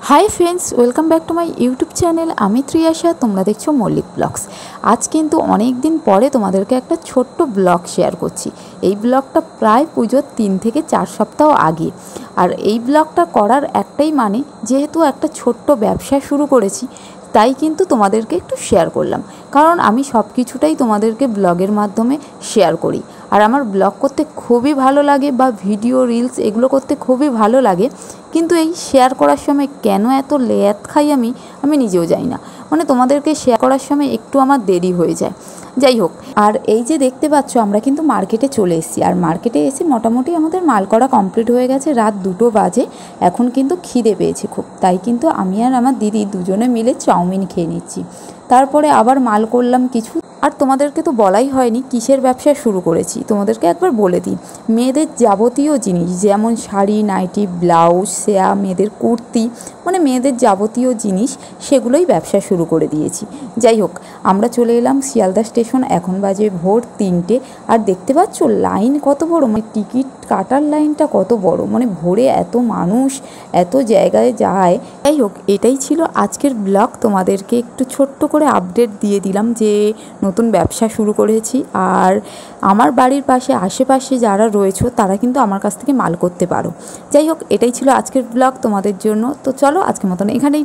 High friends welcome back to my YouTube channel आमी त्रियाशा तुम्हारा देखो मल्लिक ब्लग्स। आज किन्तु अनेक दिन परे तुम्हादेरके एक छोट्ट ब्लग शेयर करछि। এই ব্লগটা প্রায় পুজোর 3 থেকে 4 সপ্তাহ আগে। আর এই ব্লগটা করার একটাই মানে যেহেতু একটা ছোট্ট ব্যবসা শুরু করেছি তাই কিন্তু তোমাদেরকে একটু শেয়ার করলাম, কারণ আমি সব কিছুটাই তোমাদেরকে ব্লগের মাধ্যমে শেয়ার করি। আর আমার ব্লগ করতে খুবই ভালো লাগে বা ভিডিও রিলস এগুলো করতে খুবই ভালো লাগে, কিন্তু এই শেয়ার করার সময় কেন এত লেয়াত খাই আমি নিজেও জানি না। মানে তোমাদেরকে শেয়ার করার সময় একটু আমার দেরি হয়ে যায়। যাই হোক, আর এই যে দেখতে পাচ্ছ আমরা কিন্তু মার্কেটে চলে এসেছি। আর মার্কেটে এসে মোটামুটি আমাদের মাল করা কমপ্লিট হয়ে গেছে, রাত 2টো বাজে। এখন কিন্তু খিদে পেয়েছে খুব, তাই কিন্তু আমি আর আমার দিদি দুজনে মিলে চাউমিন খেয়ে নিচ্ছি। তারপরে আবার মাল করলাম কিছু। আর তোমাদেরকে তো বলাই হয়নি কিসের ব্যবসা শুরু করেছি, তোমাদেরকে একবার বলে দিই। মেয়েদের যাবতীয় জিনিস যেমন শাড়ি, নাইটি, ব্লাউজ, সেয়া, মেয়েদের কুর্তি, মানে মেয়েদের যাবতীয় জিনিস সেগুলোই ব্যবসা শুরু করে দিয়েছি। যাই হোক, আমরা চলে এলাম শিয়ালদা স্টেশন। এখন বাজে ভোর 3টে। আর দেখতে পাচ্ছ লাইন কত বড়, মানে টিকিট কাটার লাইনটা কত বড়, মানে ভোরে এত মানুষ এত জায়গায় যায়। যাই হোক, এটাই ছিল আজকের ব্লগ। তোমাদেরকে একটু ছোট্ট করে আপডেট দিয়ে দিলাম যে নতুন ব্যবসা শুরু করেছি। আর আমার বাড়ির পাশে আশেপাশে যারা রয়েছে তারা কিন্তু আমার কাছ থেকে মাল করতে পারো। যাই হোক, এটাই ছিল আজকের ব্লগ তোমাদের জন্য। তো চলো আজকের মতন এখানেই।